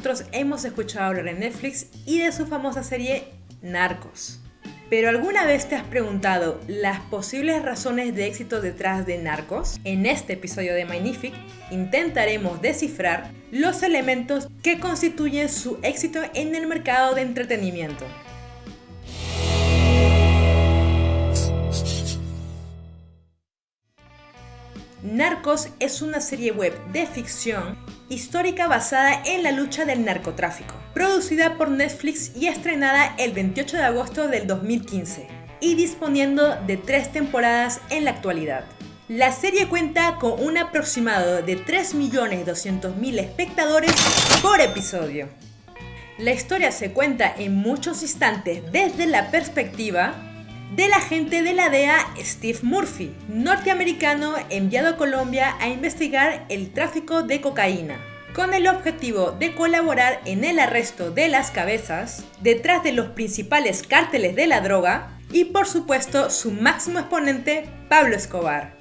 nosotros hemos escuchado hablar en Netflix y de su famosa serie Narcos. ¿Pero alguna vez te has preguntado las posibles razones de éxito detrás de Narcos? En este episodio de Magnific intentaremos descifrar los elementos que constituyen su éxito en el mercado de entretenimiento. Narcos es una serie web de ficción histórica basada en la lucha del narcotráfico, producida por Netflix y estrenada el 28 de agosto del 2015 y disponiendo de 3 temporadas en la actualidad. La serie cuenta con un aproximado de 3.200.000 espectadores por episodio. La historia se cuenta en muchos instantes desde la perspectiva del agente de la DEA Steve Murphy, norteamericano enviado a Colombia a investigar el tráfico de cocaína, con el objetivo de colaborar en el arresto de las cabezas detrás de los principales cárteles de la droga y por supuesto su máximo exponente, Pablo Escobar.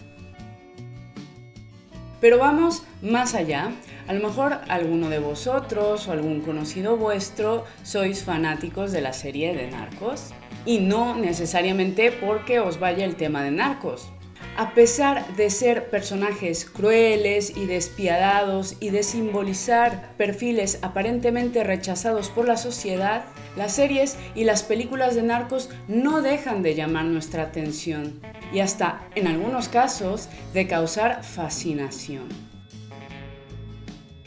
Pero vamos más allá. A lo mejor alguno de vosotros o algún conocido vuestro sois fanáticos de la serie de Narcos. Y no necesariamente porque os vaya el tema de Narcos. A pesar de ser personajes crueles y despiadados y de simbolizar perfiles aparentemente rechazados por la sociedad, las series y las películas de Narcos no dejan de llamar nuestra atención y hasta, en algunos casos, de causar fascinación.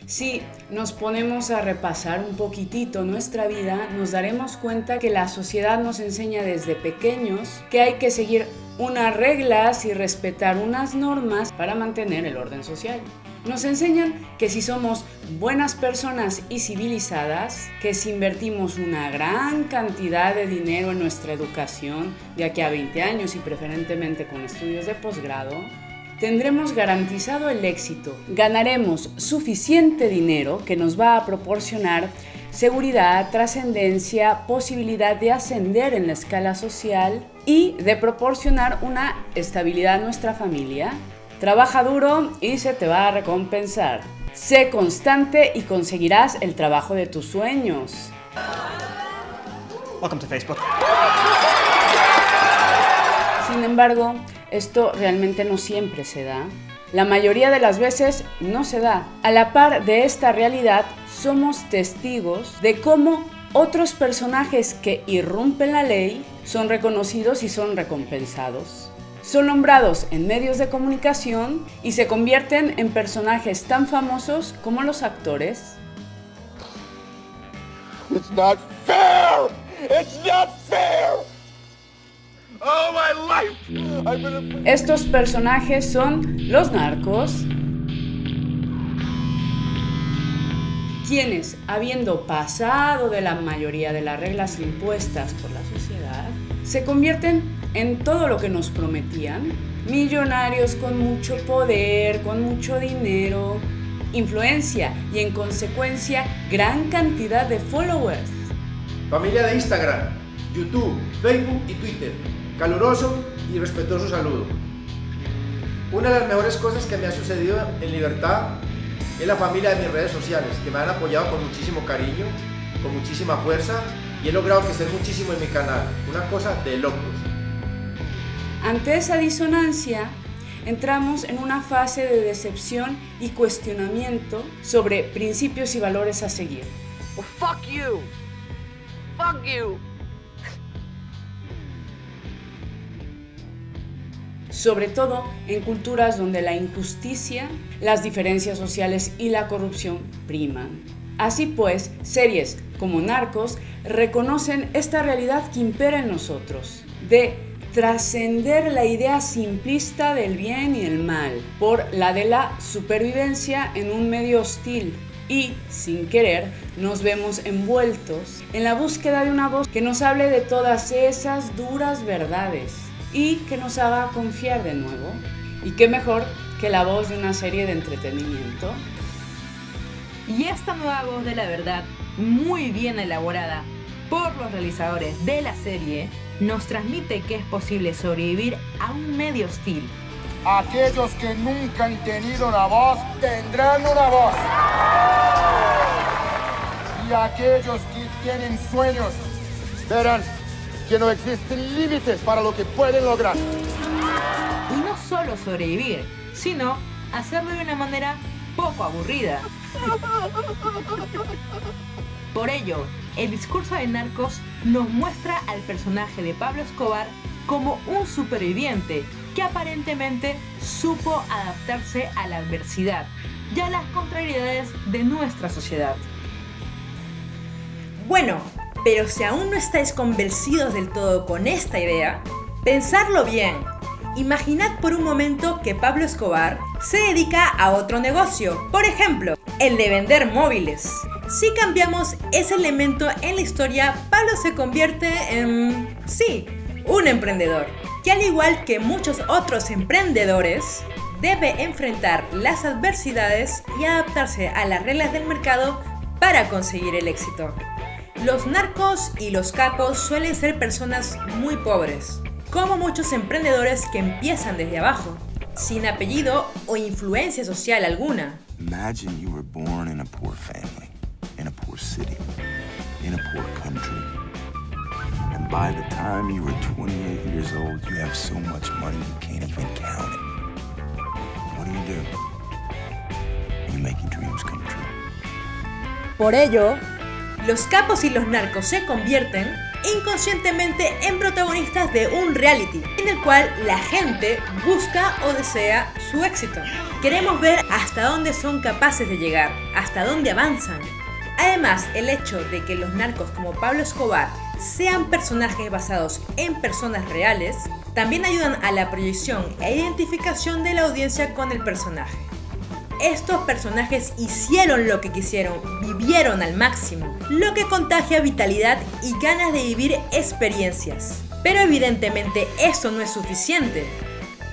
Si nos ponemos a repasar un poquitito nuestra vida, nos daremos cuenta que la sociedad nos enseña desde pequeños que hay que seguir unas reglas y respetar unas normas para mantener el orden social. Nos enseñan que si somos buenas personas y civilizadas, que si invertimos una gran cantidad de dinero en nuestra educación, de aquí a 20 años y preferentemente con estudios de posgrado, tendremos garantizado el éxito, ganaremos suficiente dinero que nos va a proporcionar seguridad, trascendencia, posibilidad de ascender en la escala social y de proporcionar una estabilidad a nuestra familia. Trabaja duro y se te va a recompensar. Sé constante y conseguirás el trabajo de tus sueños. Welcome to Facebook. Sin embargo, esto realmente no siempre se da. La mayoría de las veces no se da. A la par de esta realidad, somos testigos de cómo otros personajes que irrumpen la ley son reconocidos y son recompensados. Son nombrados en medios de comunicación y se convierten en personajes tan famosos como los actores. It's not fair! It's not fair! Oh, my life! Estos personajes son los narcos, quienes, habiendo pasado de la mayoría de las reglas impuestas por la sociedad, se convierten en todo lo que nos prometían: millonarios con mucho poder, con mucho dinero, influencia y en consecuencia gran cantidad de followers. Familia de Instagram, YouTube, Facebook y Twitter. Caluroso y respetuoso saludo. Una de las mejores cosas que me ha sucedido en libertad es la familia de mis redes sociales, que me han apoyado con muchísimo cariño, con muchísima fuerza, y he logrado crecer muchísimo en mi canal. Una cosa de locos. Ante esa disonancia, entramos en una fase de decepción y cuestionamiento sobre principios y valores a seguir. Well, fuck you. Fuck you. Sobre todo en culturas donde la injusticia, las diferencias sociales y la corrupción priman. Así pues, series como Narcos reconocen esta realidad que impera en nosotros, de trascender la idea simplista del bien y el mal por la de la supervivencia en un medio hostil y, sin querer, nos vemos envueltos en la búsqueda de una voz que nos hable de todas esas duras verdades y que nos haga confiar de nuevo. Y qué mejor que la voz de una serie de entretenimiento. Y esta nueva voz de la verdad, muy bien elaborada por los realizadores de la serie, nos transmite que es posible sobrevivir a un medio hostil. Aquellos que nunca han tenido una voz, tendrán una voz. y aquellos que tienen sueños verán que no existen límites para lo que pueden lograr. Y no solo sobrevivir, sino hacerlo de una manera poco aburrida. Por ello, el discurso de Narcos nos muestra al personaje de Pablo Escobar como un superviviente que aparentemente supo adaptarse a la adversidad y a las contrariedades de nuestra sociedad. Bueno, pero si aún no estáis convencidos del todo con esta idea, pensadlo bien. Imaginad por un momento que Pablo Escobar se dedica a otro negocio, por ejemplo, el de vender móviles. Si cambiamos ese elemento en la historia, Pablo se convierte en, sí, un emprendedor, que al igual que muchos otros emprendedores, debe enfrentar las adversidades y adaptarse a las reglas del mercado para conseguir el éxito. Los narcos y los capos suelen ser personas muy pobres, como muchos emprendedores que empiezan desde abajo, sin apellido o influencia social alguna. Imagine you were born in a poor family, in a poor city, in a poor country. And by the time you were 28 years old, you have so much money you can't even count it. What do? You make your dreams come true. Por ello, los capos y los narcos se convierten inconscientemente en protagonistas de un reality en el cual la gente busca o desea su éxito. Queremos ver hasta dónde son capaces de llegar, hasta dónde avanzan. Además, el hecho de que los narcos como Pablo Escobar sean personajes basados en personas reales también ayudan a la proyección e identificación de la audiencia con el personaje. Estos personajes hicieron lo que quisieron, vivieron al máximo, lo que contagia vitalidad y ganas de vivir experiencias. Pero evidentemente eso no es suficiente.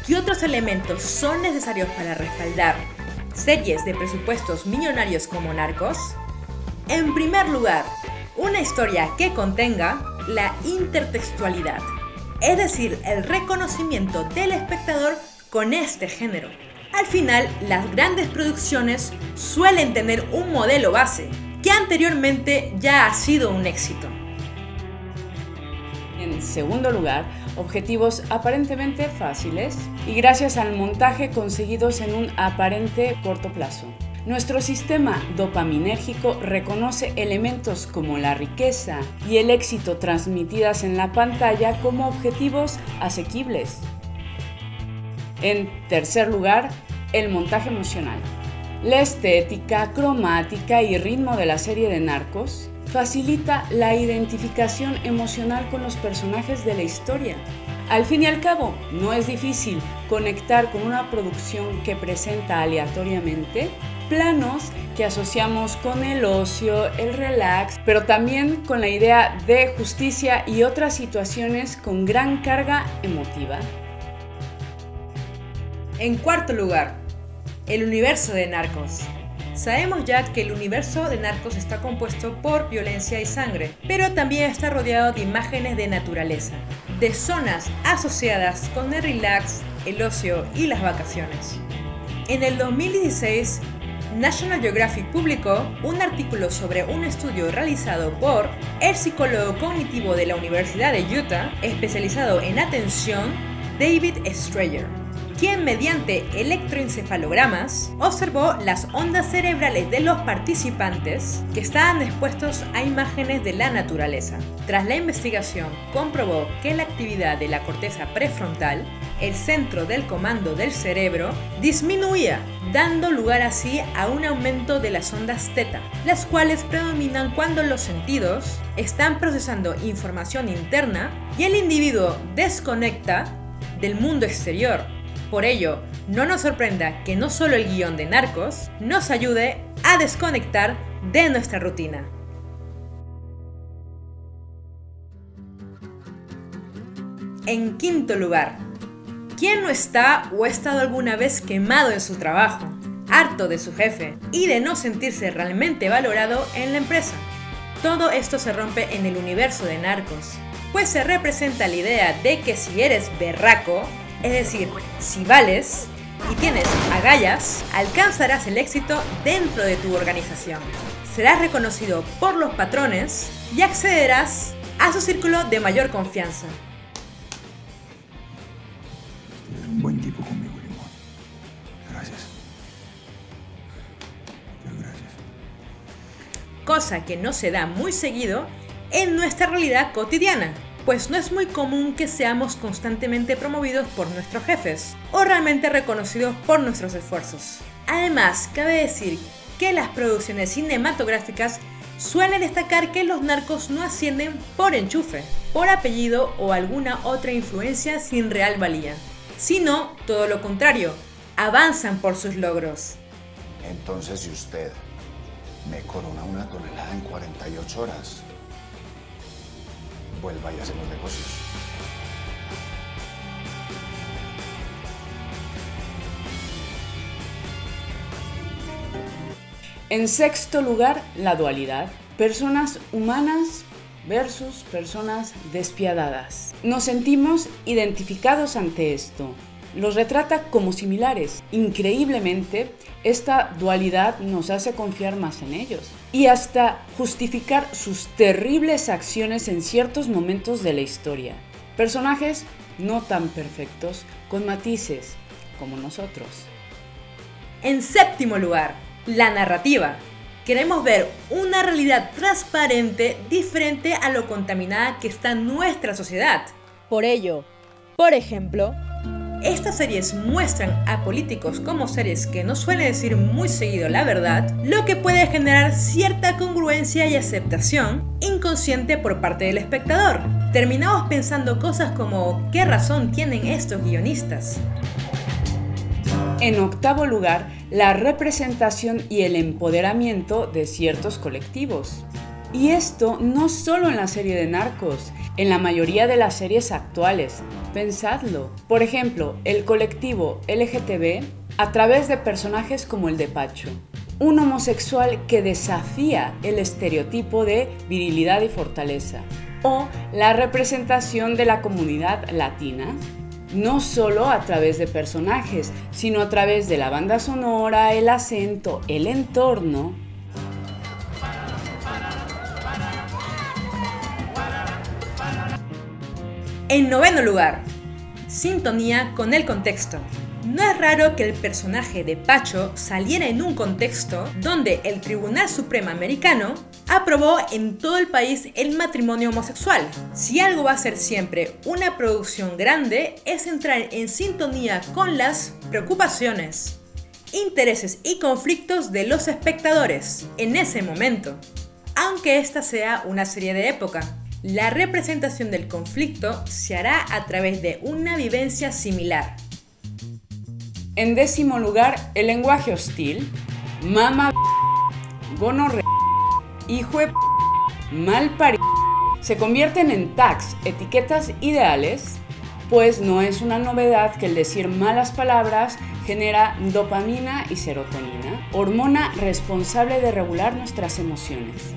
¿Qué otros elementos son necesarios para respaldar series de presupuestos millonarios como Narcos? En primer lugar, una historia que contenga la intertextualidad, es decir, el reconocimiento del espectador con este género. Al final, las grandes producciones suelen tener un modelo base, que anteriormente ya ha sido un éxito. En segundo lugar, objetivos aparentemente fáciles y gracias al montaje conseguidos en un aparente corto plazo. Nuestro sistema dopaminérgico reconoce elementos como la riqueza y el éxito transmitidas en la pantalla como objetivos asequibles. En tercer lugar, el montaje emocional. La estética, cromática y ritmo de la serie de Narcos facilita la identificación emocional con los personajes de la historia. Al fin y al cabo, no es difícil conectar con una producción que presenta aleatoriamente planos que asociamos con el ocio, el relax, pero también con la idea de justicia y otras situaciones con gran carga emotiva. En cuarto lugar, el universo de Narcos. Sabemos ya que el universo de Narcos está compuesto por violencia y sangre, pero también está rodeado de imágenes de naturaleza, de zonas asociadas con el relax, el ocio y las vacaciones. En el 2016, National Geographic publicó un artículo sobre un estudio realizado por el psicólogo cognitivo de la Universidad de Utah, especializado en atención, David Strayer, quien mediante electroencefalogramas observó las ondas cerebrales de los participantes que estaban expuestos a imágenes de la naturaleza. Tras la investigación, comprobó que la actividad de la corteza prefrontal, el centro del comando del cerebro, disminuía, dando lugar así a un aumento de las ondas teta, las cuales predominan cuando los sentidos están procesando información interna y el individuo desconecta del mundo exterior. Por ello, no nos sorprenda que no solo el guión de Narcos nos ayude a desconectar de nuestra rutina. En quinto lugar, ¿quién no está o ha estado alguna vez quemado en su trabajo, harto de su jefe y de no sentirse realmente valorado en la empresa? Todo esto se rompe en el universo de Narcos, pues se representa la idea de que si eres berraco, es decir, si vales, y tienes agallas, alcanzarás el éxito dentro de tu organización. Serás reconocido por los patrones y accederás a su círculo de mayor confianza. Eres un buen tipo conmigo, Limón. Gracias. Muchas gracias. Cosa que no se da muy seguido en nuestra realidad cotidiana, pues no es muy común que seamos constantemente promovidos por nuestros jefes o realmente reconocidos por nuestros esfuerzos. Además, cabe decir que las producciones cinematográficas suelen destacar que los narcos no ascienden por enchufe, por apellido o alguna otra influencia sin real valía, sino todo lo contrario, avanzan por sus logros. Entonces, si usted me corona una tonelada en 48 horas, vuelva y hacemos negocios. En sexto lugar, la dualidad. Personas humanas versus personas despiadadas. Nos sentimos identificados ante esto. Los retrata como similares. Increíblemente, esta dualidad nos hace confiar más en ellos y hasta justificar sus terribles acciones en ciertos momentos de la historia. Personajes no tan perfectos, con matices, como nosotros. En séptimo lugar, la narrativa. Queremos ver una realidad transparente diferente a lo contaminada que está nuestra sociedad. Por ello, por ejemplo, estas series muestran a políticos como seres que no suelen decir muy seguido la verdad, lo que puede generar cierta congruencia y aceptación inconsciente por parte del espectador. Terminamos pensando cosas como ¿qué razón tienen estos guionistas? En octavo lugar, la representación y el empoderamiento de ciertos colectivos. Y esto no solo en la serie de Narcos, en la mayoría de las series actuales. Pensadlo. Por ejemplo, el colectivo LGTB a través de personajes como el de Pacho. Un homosexual que desafía el estereotipo de virilidad y fortaleza. O la representación de la comunidad latina. No solo a través de personajes, sino a través de la banda sonora, el acento, el entorno. En noveno lugar, sintonía con el contexto. No es raro que el personaje de Pacho saliera en un contexto donde el Tribunal Supremo Americano aprobó en todo el país el matrimonio homosexual. Si algo va a ser siempre una producción grande, es entrar en sintonía con las preocupaciones, intereses y conflictos de los espectadores en ese momento. Aunque esta sea una serie de época, la representación del conflicto se hará a través de una vivencia similar. En décimo lugar, el lenguaje hostil, mama, gonorrea, hijo de malparido, se convierten en tags, etiquetas ideales, pues no es una novedad que el decir malas palabras genera dopamina y serotonina, hormona responsable de regular nuestras emociones.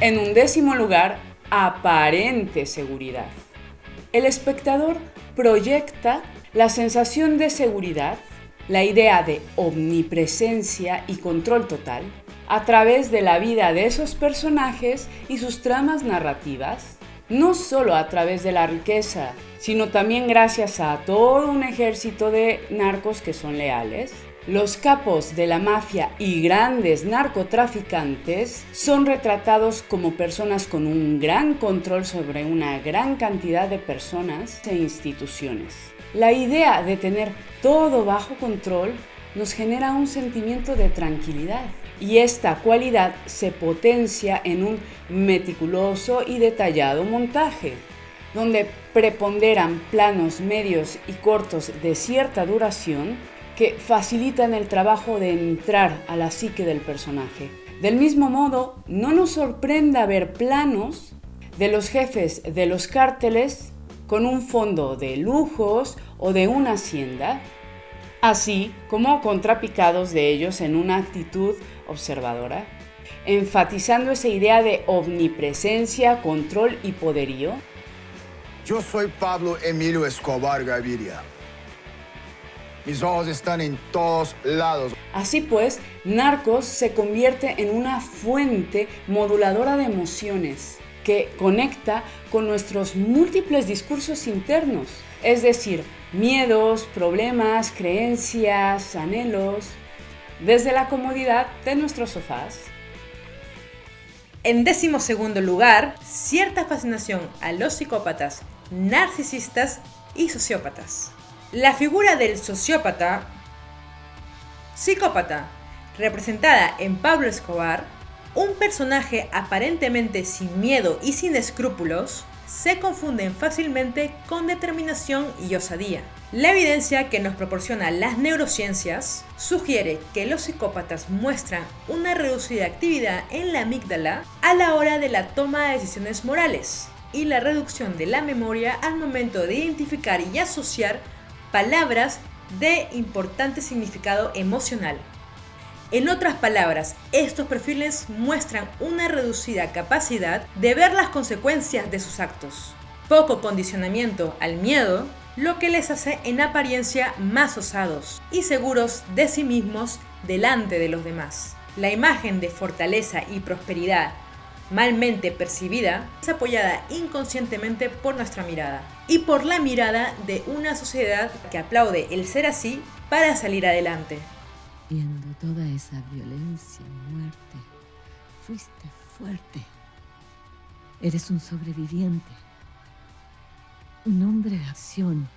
En un décimo lugar, aparente seguridad. El espectador proyecta la sensación de seguridad, la idea de omnipresencia y control total, a través de la vida de esos personajes y sus tramas narrativas, no solo a través de la riqueza, sino también gracias a todo un ejército de narcos que son leales. Los capos de la mafia y grandes narcotraficantes son retratados como personas con un gran control sobre una gran cantidad de personas e instituciones. La idea de tener todo bajo control nos genera un sentimiento de tranquilidad y esta cualidad se potencia en un meticuloso y detallado montaje, donde preponderan planos medios y cortos de cierta duración que facilitan el trabajo de entrar a la psique del personaje. Del mismo modo, no nos sorprenda ver planos de los jefes de los cárteles con un fondo de lujos o de una hacienda, así como contrapicados de ellos en una actitud observadora, enfatizando esa idea de omnipresencia, control y poderío. Yo soy Pablo Emilio Escobar Gaviria. Mis ojos están en todos lados. Así pues, Narcos se convierte en una fuente moduladora de emociones que conecta con nuestros múltiples discursos internos, es decir, miedos, problemas, creencias, anhelos, desde la comodidad de nuestros sofás. En 12º lugar, cierta fascinación a los psicópatas, narcisistas y sociópatas. La figura del sociópata, psicópata, representada en Pablo Escobar, un personaje aparentemente sin miedo y sin escrúpulos, se confunden fácilmente con determinación y osadía. La evidencia que nos proporciona las neurociencias sugiere que los psicópatas muestran una reducida actividad en la amígdala a la hora de la toma de decisiones morales y la reducción de la memoria al momento de identificar y asociar palabras de importante significado emocional. En otras palabras, estos perfiles muestran una reducida capacidad de ver las consecuencias de sus actos, poco condicionamiento al miedo, lo que les hace en apariencia más osados y seguros de sí mismos delante de los demás. La imagen de fortaleza y prosperidad malmente percibida es apoyada inconscientemente por nuestra mirada y por la mirada de una sociedad que aplaude el ser así para salir adelante. Viendo toda esa violencia y muerte, fuiste fuerte. Eres un sobreviviente, un hombre de acción.